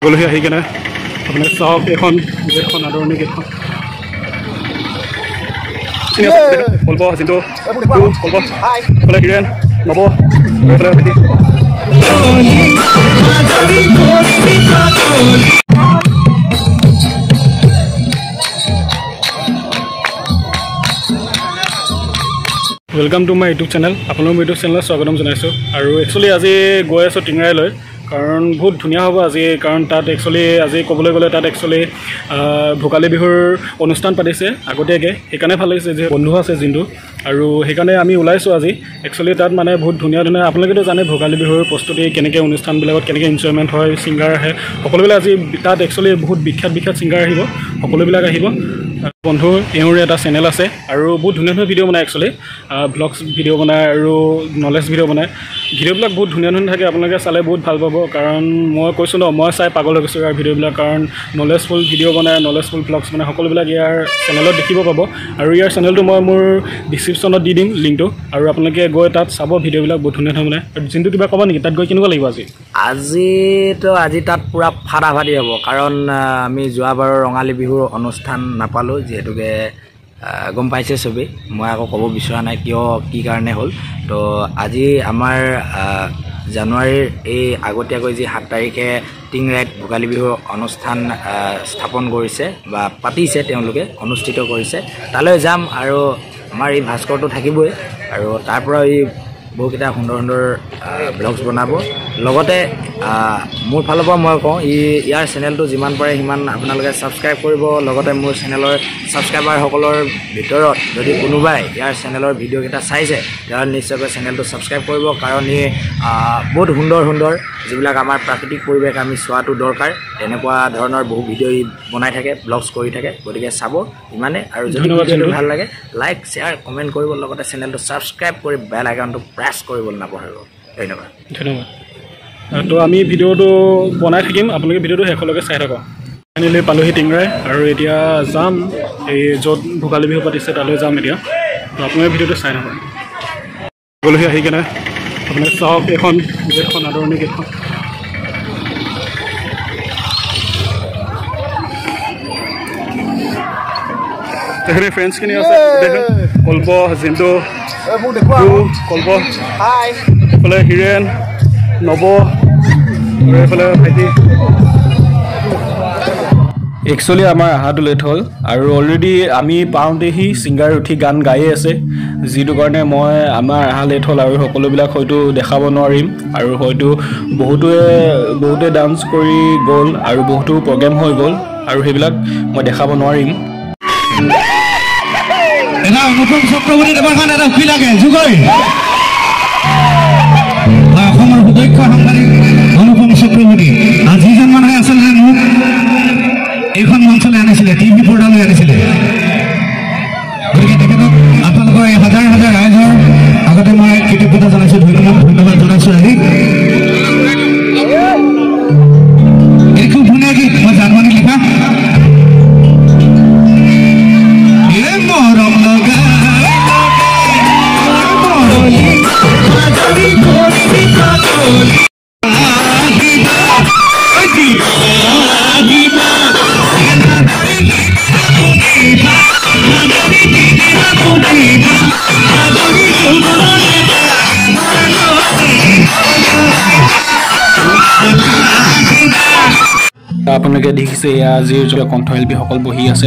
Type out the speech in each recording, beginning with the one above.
গ'লহি আহি কেনে আপুনি চাওক এখন গেটখন আদৰণি গেটখন কল্প যিটো কল্প এইফালে হিৰেণ নৱ এইফালে ভাইটি welcome to my YouTube channel आपलोक यूट्यूब चैनल स्वागतम जनाइছোঁ আৰু একচুয়ালি আজি গৈ আছোঁ টিংৰাইলৈ কাৰণ বহুত ধুনীয়া হ'ব আজি কাৰণ তাত একচুয়ালি আজি ক'বলৈ গ'লে তাত একচুয়ালি ভোগালী বিহুৰ অনুষ্ঠান পাতিছে আগতীয়াকৈ সেইকাৰণে ভাল লাগিছে যে বন্ধু আছে জিন্তু আৰু সেইকাৰণে আমি ওলাইছোঁ আজি একচুয়ালি তাত মানে বহুত ধুনীয়া ধুনীয়া আপোনালোকেতো জানে ভোগালী বিহুৰ প্ৰস্তুতি কেনেকৈ অনুষ্ঠানবিলাকত কেনেকৈ এনজয়মেণ্ট হয় ছিংগাৰ আহে সকলোবিলাক আজি তাত একচুয়ালি বহুত বিখ্যাত ছিংগাৰ আহিব সকলোবিলাক আহিব বন্ধু এওঁৰ এটা চেনেল আছে আৰু বহুত ধুনীয়া ধুনীয়া ভিডিঅ' বনায় একচুয়ালি ব্লগছ ভিডিঅ' বনায় আৰু নলেজ ভিডিঅ' বনায় ভিডিঅ'বিলাক বহুত ধুনীয়া ধুনীয়া থাকে আপোনালোকে চালে বহুত ভাল পাব কাৰণ মই কৈছোঁ ন মই চাই পাগল হৈ গৈছোঁ ইয়াৰ ভিডিঅ'বিলাক কাৰণ নলেজফুল ভিডিঅ' বনায় নলেজফুল ব্লগছ বনায় সকলোবিলাক ইয়াৰ চেনেলত দেখিব পাব আৰু ইয়াৰ চেনেলটো মই মোৰ ডিছক্ৰিপশ্যনত দি দিম লিংকটো আৰু আপোনালোকে গৈ তাত চাব ভিডিঅ'বিলাক বহুত ধুনীয়া ধুনীয়া বনায় আৰু যোনটো কিবা ক'ব নেকি তাত গৈ কেনেকুৱা লাগিব আজি তাত পুৰা ফাটাফাটি হ'ব কাৰণ আমি যোৱাবাৰৰ ৰঙালী বিহুৰ অনুষ্ঠান নাপালোঁ যিহেতুকে গম পাইছে চবেই মই আকৌ ক'ব বিচৰা নাই কি কাৰণে হ'ল তো আজি আমাৰ জানুৱাৰীৰ এই আগতীয়াকৈ যি 7 তাৰিখে টিংৰাইত ভোগালী বিহুৰ অনুষ্ঠান স্থাপন কৰিছে বা পাতিছে তেওঁলোকে অনুষ্ঠিত কৰিছে তালৈ যাম আৰু আমাৰ এই ভাস্কৰটো থাকিবই আৰু তাৰ পৰা এই বহুকেইটা সুন্দৰ সুন্দৰ ব্লগছ বনাব লগতে মোৰ ফালৰ পৰা মই কওঁ ইয়াৰ চেনেলটো যিমান পাৰে সিমান আপোনালোকে ছাবস্ক্ৰাইব কৰিব লগতে মোৰ চেনেলৰ ছাবস্ক্ৰাইবাৰসকলৰ ভিতৰত যদি কোনোবাই ইয়াৰ চেনেলৰ ভিডিঅ'কেইটা চাইছে তেতিয়াহ'লে নিশ্চয়কৈ চেনেলটো ছাবস্ক্ৰাইব কৰিব কাৰণ ই বহুত সুন্দৰ সুন্দৰ যিবিলাক আমাৰ প্ৰাকৃতিক পৰিৱেশ আমি চোৱাটো দৰকাৰ তেনেকুৱা ধৰণৰ বহু ভিডিঅ' বনাই থাকে ব্লগছ কৰি থাকে গতিকে চাব ইমানে আৰু যদি ভিডিঅ'টো ভাল লাগে লাইক শ্বেয়াৰ কমেণ্ট কৰিব লগতে চেনেলটো ছাবস্ক্ৰাইব কৰি বেল আইকনটো প্ৰেছ কৰিবলৈ নাপাহৰিব ধন্যবাদ তো আমি ভিডিঅ'টো বনাই থাকিম আপোনালোকে ভিডিঅ'টো শেষলৈকে চাই থাকক ফাইনেলি পালোহি টিংৰাই আৰু এতিয়া যাম এই য'ত ভোগালী বিহু পাতিছে তালৈ যাম এতিয়া তো আপোনালোকে ভিডিঅ'টো চাই থাকক গ'লহি আহি কেনে আপোনালোকে চাওক এখন গেটখন আদৰণি গেটখন তেখেতে ফ্ৰেণ্ডছখিনি আছে কল্প জিন্তু কল্প এইফালে হিৰেণ নৱ আৰু এইফালে ভাইটি একচুৱেলি আমাৰ আহাটো লেট হ'ল আৰু অলৰেডি আমি পাওঁতেহি ছিংগাৰ উঠি গান গায়ে আছে যিটো কাৰণে মই আমাৰ আহা লেট হ'ল আৰু সকলোবিলাক হয়তো দেখাব নোৱাৰিম আৰু হয়তো বহুতে ডান্স কৰি গ'ল আৰু বহুতো প্ৰগ্ৰেম হৈ গ'ল আৰু সেইবিলাক মই দেখাব নোৱাৰিম এটা অনুপম চক্ৰৱৰ্তী দেৱৰ কাৰণে এটা উকি লাগে যুগই অসমৰ সুদক্ষ সাংবাদিক অনুপম চক্ৰৱৰ্তী যিজন মানুহে আচলতে মোক এইখন মঞ্চলৈ আনিছিলে টিভি পৰ্দালৈ আনিছিলে গতিকে তেখেতক আপোনালোকৰ এই হাজাৰ হাজাৰ ৰাইজৰ আগতে মই কৃতজ্ঞতা জনাইছোঁ ধন্যবাদ জনাইছোঁ আজি এই খুব ধুনীয়া গীত মই জানমণি লিখা আপোনালোকে দেখিছে এয়া আজিৰ যোৱা কণ্ঠশিল্পীসকল বহি আছে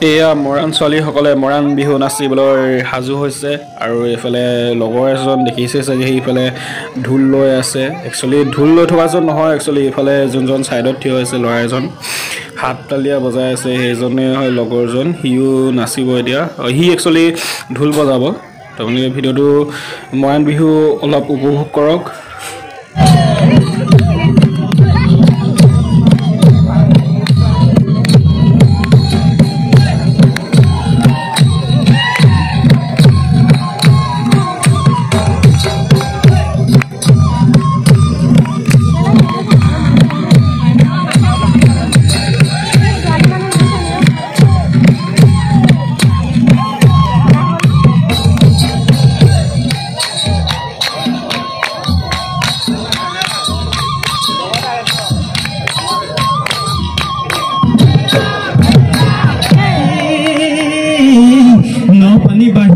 এয়া মৰাণ ছোৱালীসকলে মৰাণ বিহু নাচিবলৈ সাজু হৈছে আৰু এইফালে লগৰ এজন দেখিছে চাগে সেইফালে ঢোল লৈ আছে একচুৱেলি ঢোল লৈ থকাজন নহয় একচুৱেলি এইফালে যোনজন ছাইডত থিয় হৈছে ল'ৰা এজন হাত তালিয়া বজাই আছে সেইজনে হয় লগৰজন সিও নাচিব এতিয়া সি একচুৱেলি ঢোল বজাব আপোনালোকে ভিডিঅ'টো মৰাণ বিহু অলপ উপভোগ কৰক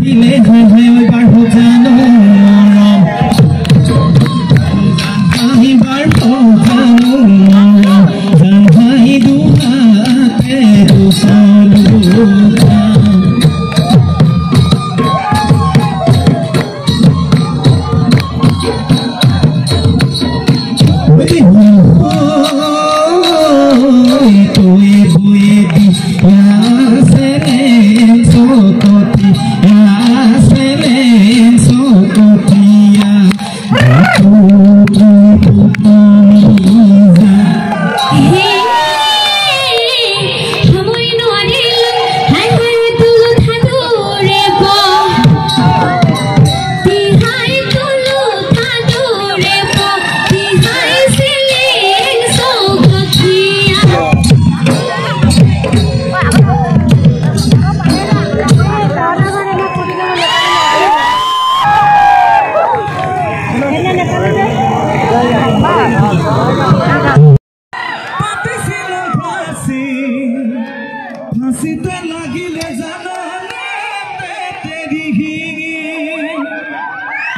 দিলে হাই হাই ওই বার হো জানো মরম হাই বার হো জানো মরম জান হাই দুহাতে দুসালুকা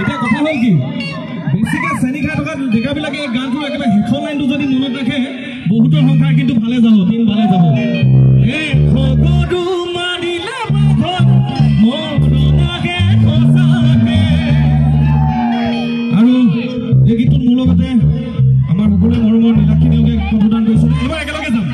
এটা কথা হল কি বেছিকে চেনি খাই থকা ডেকাবিলাকে এই গানটো একেবাৰে শেষৰ লাইনটো যদি মনত ৰাখে বহুতৰ সংসাৰ কিন্তু ভালে যাব দিন ভালে যাব আৰু এই গীতটোত মোৰ লগতে আমাৰ সকলোৱে মৰমৰ নীলাক্ষী দেউকে প্ৰদান কৰিছে এবাৰ একেলগে যাম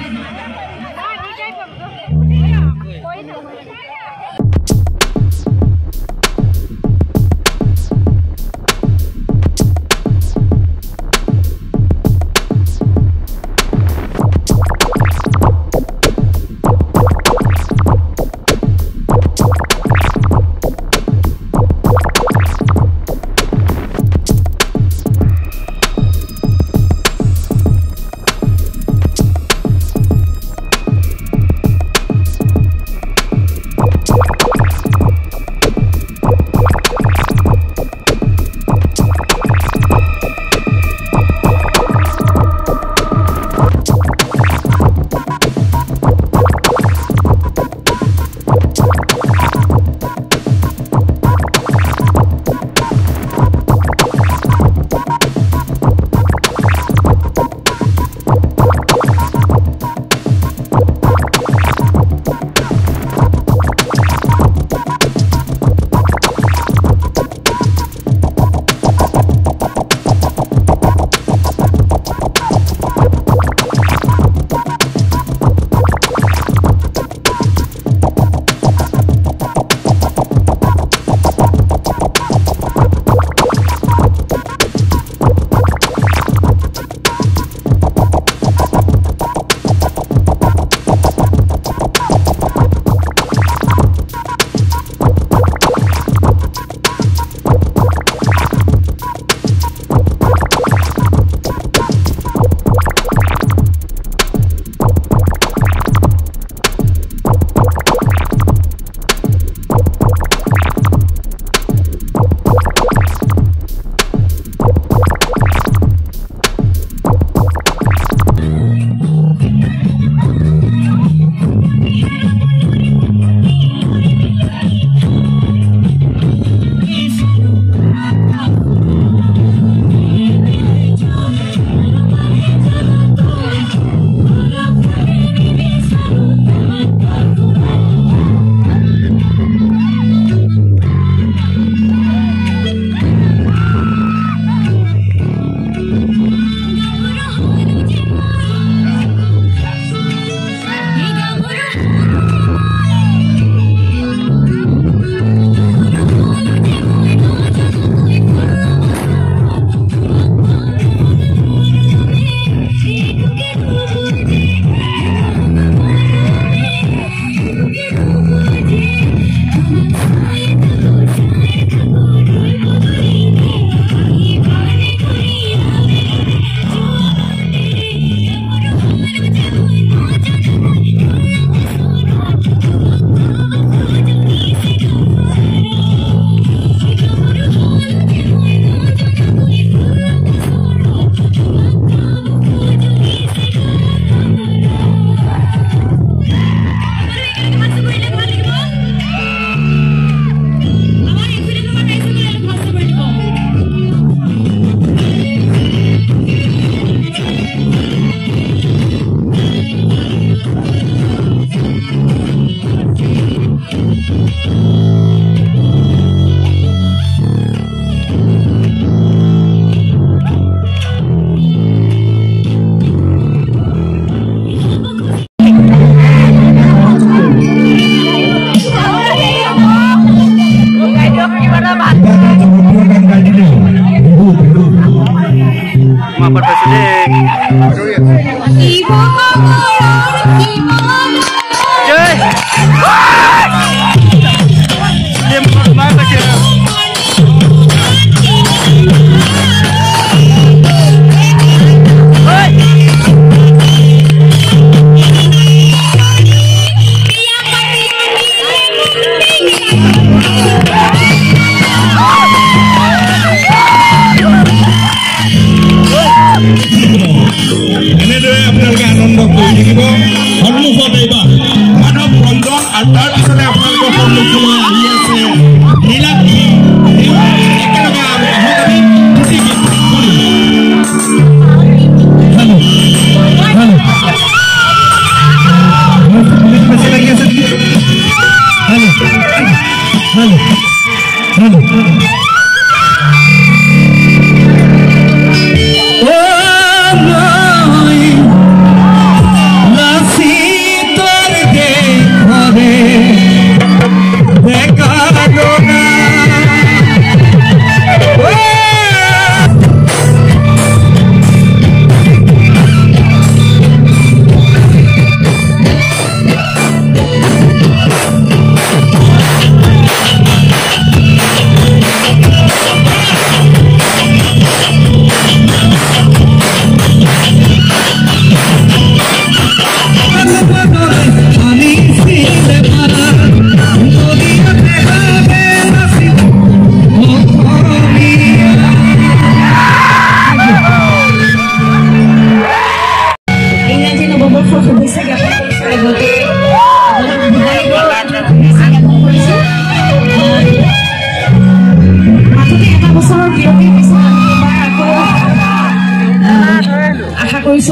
আৰু তাৰ পিছতে আপোনালোকৰ সন্মুখলৈ আহি আছে নীলাদ্ৰি একেলগে আমি খুশি গীত হেল্ল' হেল্ল' বেছি লাগি আছে হেল্ল' হেল্ল' হেল্ল'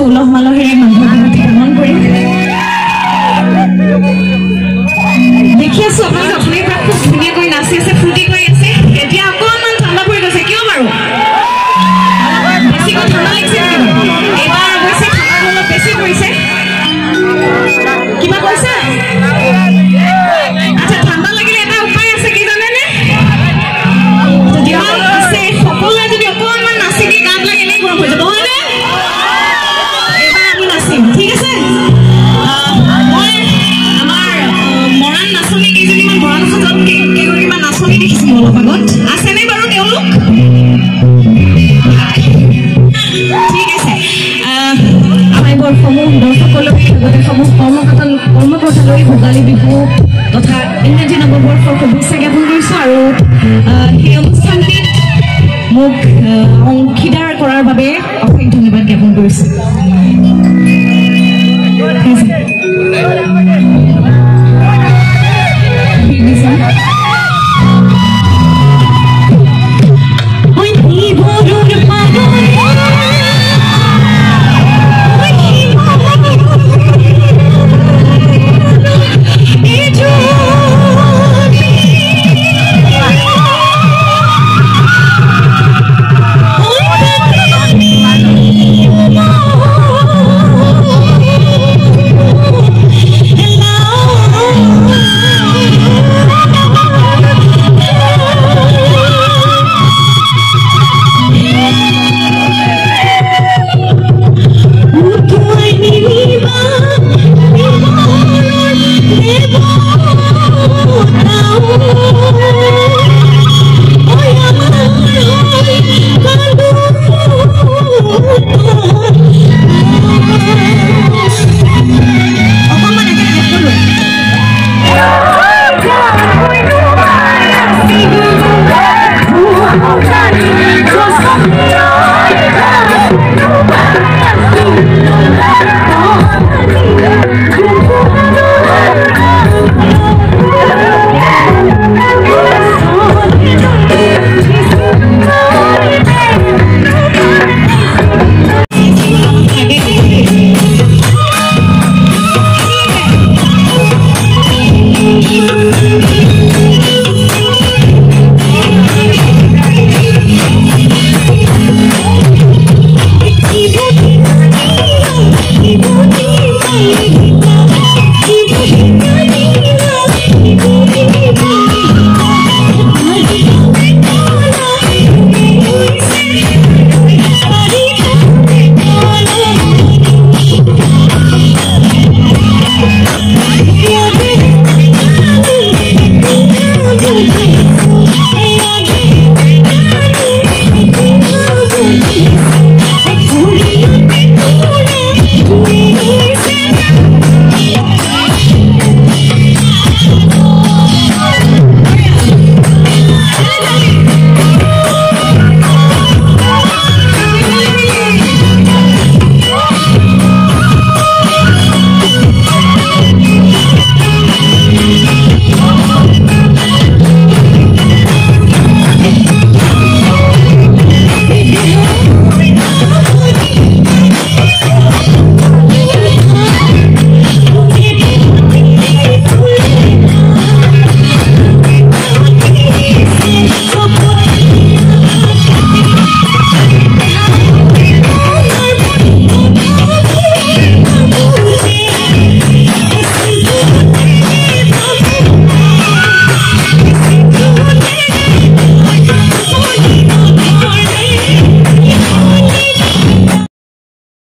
উলহ মালহেৰে মানুহৰ বিহুটি পালন কৰিম দেখি আছো আপোনালোকে আপুনি খুব ধুনীয়াকৈ নাচি আছে ফূৰ্তি কৰি আছে এতিয়া অকণমান ঠাণ্ডা পৰি গৈছে কিয় বাৰু বেছিকৈ ঠাণ্ডা লাগিছে এইবাৰ অৱশ্যে ঠাণ্ডা অলপ বেছি পৰিছে কিবা কৈছে আচ্ছা ঠাণ্ডা লাগিলে এটা উপায় আছে কি জানেনে আছে সকলোৱে যদি অকণমান নাচি দি গাত লাগে এনেই গৰম হৈ যাব হয়নে ঠিক আছে মই আমাৰ মৰাণ নাচনী কেইজনীমান মৰাণ সজত কেইগৰাকীমান নাচনী দেখিছিলোঁ অলপ আগত আছেনে বাৰু তেওঁলোক ঠিক আছে আমাৰ এইবোৰ সমূহ দৰ্শকলৈ লগতে সমূহ কৰ্মকৰ্তালৈ ভোগালী বিহু তথা ইংৰাজী নৱবৰ্ষৰ শুভেচ্ছা জ্ঞাপন কৰিছোঁ আৰু সেই অনুষ্ঠানটিত মোক অংশীদাৰ কৰাৰ বাবে অশেষ ধন্যবাদ জ্ঞাপন কৰিছোঁ